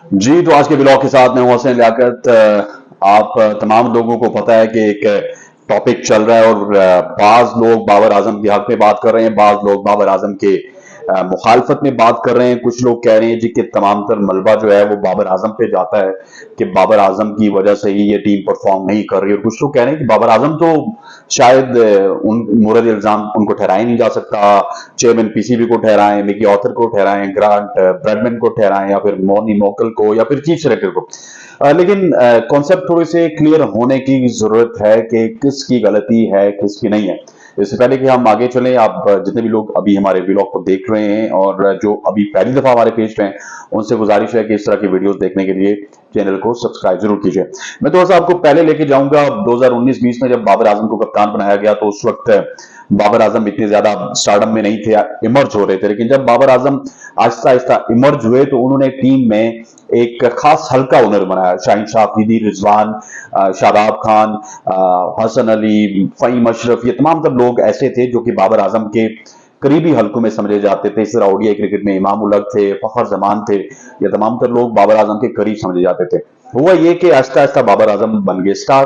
जी, तो आज के ब्लॉग के साथ मैं हूं हसन लियाकत। आप तमाम लोगों को पता है कि एक टॉपिक चल रहा है और बाज लोग बाबर आजम के हक में बात कर रहे हैं, बाज लोग बाबर आजम के मुखालफत में बात कर रहे हैं। कुछ लोग कह रहे हैं जी कि तमाम तर मलबा जो है वो बाबर आजम पे जाता है कि बाबर आजम की वजह से ही ये टीम परफॉर्म नहीं कर रही, और कुछ लोग कह रहे हैं कि बाबर आजम तो शायद उन मुरद इल्जाम उनको ठहराया नहीं जा सकता। चेयरमैन पीसीबी को ठहराएं, मिकी ऑथर को ठहराएं, ग्रांट ब्रैडमैन को ठहराएं, या फिर मॉनी मोकल को, या फिर चीफ सेलेक्टर को। लेकिन कॉन्सेप्ट थोड़े से क्लियर होने की जरूरत है कि किसकी गलती है किसकी नहीं है। इससे पहले कि हम आगे चलें, आप जितने भी लोग अभी हमारे व्लॉग को देख रहे हैं और जो अभी पहली दफा हमारे पेज पे हैं, उनसे गुजारिश है कि इस तरह की वीडियोस देखने के लिए चैनल को सब्सक्राइब जरूर कीजिए। मैं थोड़ा सा आपको पहले लेके जाऊंगा 2019-20 में जब बाबर आजम को कप्तान बनाया गया, तो उस वक्त बाबर आजम इतने ज्यादा स्टारडम में नहीं थे, इमर्ज हो रहे थे। लेकिन जब बाबर आजम आहिस्ता आहिस्ता इमर्ज हुए तो उन्होंने टीम में एक खास हल्का ओनर बनाया। शाहीन शाह अफरीदी, रिजवान, शादाब खान, हसन अली, फहीम अशरफ, ये तमाम सब लोग ऐसे थे जो कि बाबर आजम के करीबी हल्कों में समझे जाते थे। इस तरह ओडीआई क्रिकेट में इमाम उल हक थे, फखर जमान थे, ये तमाम तर लोग बाबर आजम के करीब समझे जाते थे। हुआ ये कि आहिस्ता आहिस्ता बाबर आजम बन गए स्टार,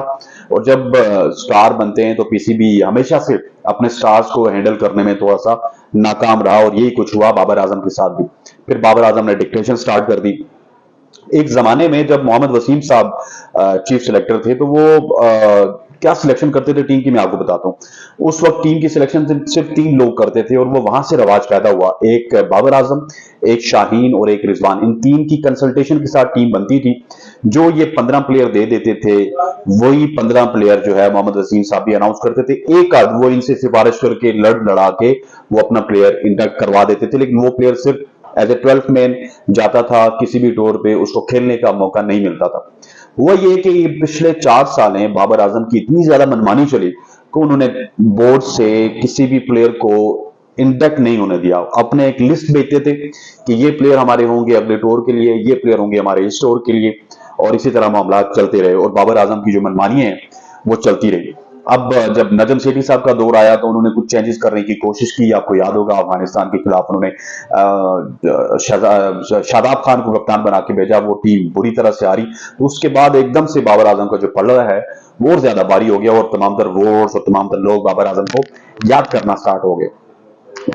और जब स्टार बनते हैं तो पीसीबी हमेशा से अपने स्टार्स को हैंडल करने में थोड़ा सा नाकाम रहा, और यही कुछ हुआ बाबर आजम के साथ भी। फिर बाबर आजम ने डिक्टेशन स्टार्ट कर दी। एक जमाने में जब मोहम्मद वसीम साहब चीफ सिलेक्टर थे, तो वो क्या सिलेक्शन करते थे टीम की, मैं आपको बताता हूँ। उस वक्त टीम की सिलेक्शन सिर्फ 3 लोग करते थे, और वो वहां से रवाज पैदा हुआ। एक बाबर आजम, एक शाहीन और एक रिजवान। इन 3 की कंसल्टेशन के साथ टीम बनती थी। जो ये 15 प्लेयर दे देते थे, वही 15 प्लेयर जो है मोहम्मद वसीम साहब भी अनाउंस करते थे। एक आध वो इनसे सिफारिश करके लड़ लड़ा के वो अपना प्लेयर इंडक्ट करवा देते थे, लेकिन वो प्लेयर सिर्फ एज ए 12th मैन जाता था। किसी भी टूर पे उसको खेलने का मौका नहीं मिलता था। हुआ ये कि पिछले 4 साल में बाबर आजम की इतनी ज्यादा मनमानी चली कि उन्होंने बोर्ड से किसी भी प्लेयर को इंडक्ट नहीं होने दिया। अपने एक लिस्ट भेजते थे कि ये प्लेयर हमारे होंगे अगले टूर के लिए, ये प्लेयर होंगे हमारे इस टूर के लिए, और इसी तरह मामला चलते रहे, और बाबर आजम की जो मनमानी है वो चलती रही। अब जब नजम सेठी साहब का दौर आया तो उन्होंने कुछ चेंजेस करने की कोशिश की। आपको याद होगा अफगानिस्तान के खिलाफ उन्होंने शादाब खान को कप्तान बना के भेजा, वो टीम बुरी तरह से हारी। तो उसके बाद एकदम से बाबर आजम का जो पलड़ा है वो और ज्यादा भारी हो गया, और तमाम तर वोट्स और तमाम तर लोग बाबर आजम को याद करना स्टार्ट हो गए।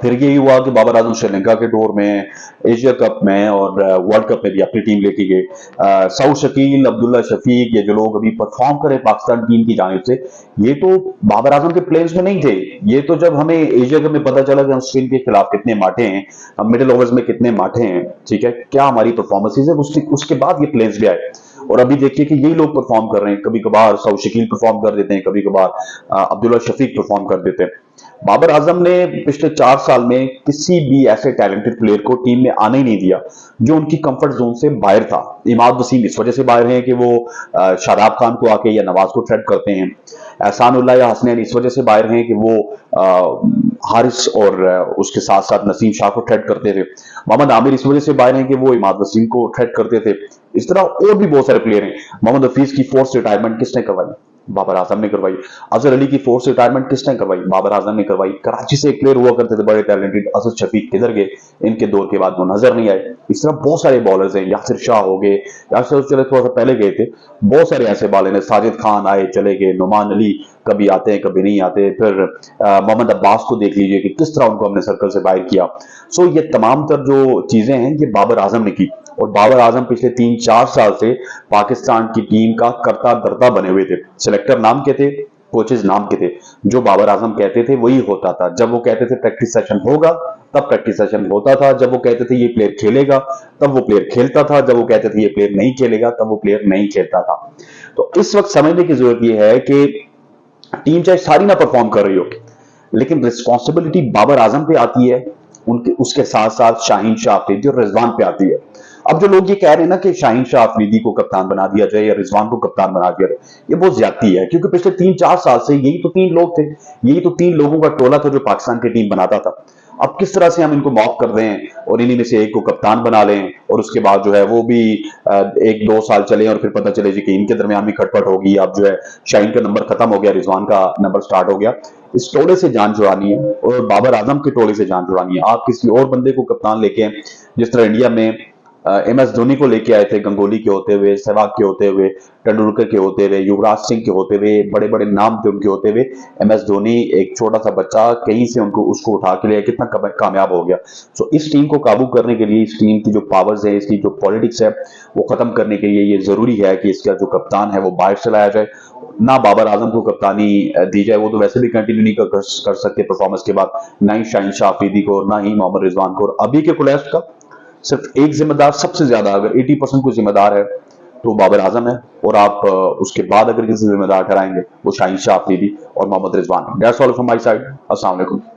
फिर यही हुआ कि बाबर आजम श्रीलंका के टूर में, एशिया कप में और वर्ल्ड कप में भी अपनी टीम लेके गए। सऊद शकील, अब्दुल्ला शफीक, ये जो लोग अभी परफॉर्म करे पाकिस्तान टीम की जानिब से, ये तो बाबर आजम के प्लेन्स में नहीं थे। ये तो जब हमें एशिया कप में पता चला कि हम स्पेन के खिलाफ कितने माठे हैं, हम मिडिल ओवर्स में कितने माठे हैं, ठीक है, क्या हमारी परफॉर्मेंसेज है, उसके बाद ये प्लेन्स भी आए। और अभी देखिए कि यही लोग परफॉर्म कर रहे हैं। कभी कभार सऊद शकील परफॉर्म कर देते हैं, कभी कभार अब्दुल्ला शफीक परफॉर्म कर देते हैं। बाबर आजम ने पिछले 4 साल में किसी भी ऐसे टैलेंटेड प्लेयर को टीम में आने ही नहीं दिया जो उनकी कंफर्ट जोन से बाहर था। इमाद वसीम इस वजह से बाहर हैं कि वो शादाब खान को आके या नवाज को थ्रेट करते हैं। एहसानुल्लाह या हसनैन इस वजह से बाहर हैं कि वो हारिस और उसके साथ साथ नसीम शाह को थ्रेट करते थे। मोहम्मद आमिर इस वजह से बाहर हैं कि वो इमाद वसीम को थ्रेट करते थे। इस तरह और भी बहुत सारे प्लेयर हैं। मोहम्मद हफीज की फोर्स रिटायरमेंट किसने करवाई? बाबर आजम ने करवाई। अजहर अली की फोर्स रिटायरमेंट किसने करवाई? बाबर आजम ने करवाई। कराची से एक प्लेयर हुआ करते थे बड़े टैलेंटेड, असद शफीक, किधर गए? इनके दौर के बाद वो नजर नहीं आए। इस तरह बहुत सारे बॉलर्स हैं। यासिर शाह हो गए, यासिर चले थोड़ा सा पहले गए थे। बहुत सारे ऐसे बॉलर हैं। साजिद खान आए चले गए, नुमान अली कभी आते हैं कभी नहीं आते। फिर मोहम्मद अब्बास को देख लीजिए कि किस तरह उनको हमने सर्कल से बाहर किया। सो ये तमाम तर जो चीजें हैं ये बाबर आजम ने की, और बाबर आजम पिछले 3-4 साल से पाकिस्तान की टीम का करता धरता बने हुए थे। सिलेक्टर नाम के थे, कोचेज नाम के थे। जो बाबर आजम कहते थे वही होता था। जब वो कहते थे प्रैक्टिस सेशन होगा तब प्रैक्टिस सेशन होता था। जब वो कहते थे ये प्लेयर खेलेगा तब वो प्लेयर खेलता था। जब वो कहते थे ये प्लेयर नहीं खेलेगा तब वो प्लेयर नहीं खेलता था। तो इस वक्त समझने की जरूरत यह है कि टीम चाहे सारी ना परफॉर्म कर रही हो, लेकिन रिस्पॉन्सिबिलिटी बाबर आजम पे आती है, उनके उसके साथ साथ शाहीन शाह अफरीदी और रिजवान पे आती है। अब जो लोग ये कह रहे हैं ना कि शाहीन शाह अफरीदी को कप्तान बना दिया जाए या रिजवान को कप्तान बना दिया जाए, ये बहुत ज्यादती है, क्योंकि पिछले 3-4 साल से यही तो 3 लोग थे, यही तो 3 लोगों का टोला था जो पाकिस्तान की टीम बनाता था। अब किस तरह से हम इनको माफ कर दें और इन्हीं में से एक को कप्तान बना लें, और उसके बाद जो है वो भी 1-2 साल चले और फिर पता चले जी कि इनके दरमियान भी खटपट होगी। अब जो है शाहीन का नंबर खत्म हो गया, रिजवान का नंबर स्टार्ट हो गया। इस टोले से जान छुड़ानी है और बाबर आजम के टोले से जान छुड़ानी है। आप किसी और बंदे को कप्तान लेके, जिस तरह इंडिया में एम एस धोनी को लेके आए थे, गंगोली के होते हुए, सहवाग के होते हुए, तेंदुलकर के होते हुए, युवराज सिंह के होते हुए, बड़े बड़े नाम थे उनके होते हुए। एम एस धोनी एक छोटा सा बच्चा कहीं से उनको उसको उठा के लिया, कितना कामयाब हो गया। सो इस टीम को काबू करने के लिए, इस टीम की जो पावर्स है, इसकी जो पॉलिटिक्स है, वो खत्म करने के लिए ये जरूरी है कि इसका जो कप्तान है वो बाहर चलाया जाए। ना बाबर आजम को कप्तानी दी जाए, वो तो वैसे भी कंटिन्यू नहीं कर सकते परफॉर्मेंस के बाद, ना ही शाहीन शाह अफरीदी को, ना ही मोहम्मद रिजवान को। और अभी के कोलैप्स का सिर्फ एक जिम्मेदार, सबसे ज्यादा अगर 80% कोई जिम्मेदार है तो बाबर आजम है। और आप उसके बाद अगर किसी जिम्मेदार ठहराएंगे वो शाहीन शाह अफरीदी और Mohammad Rizwan. That's all from my side. अस्सलाम वालेकुम।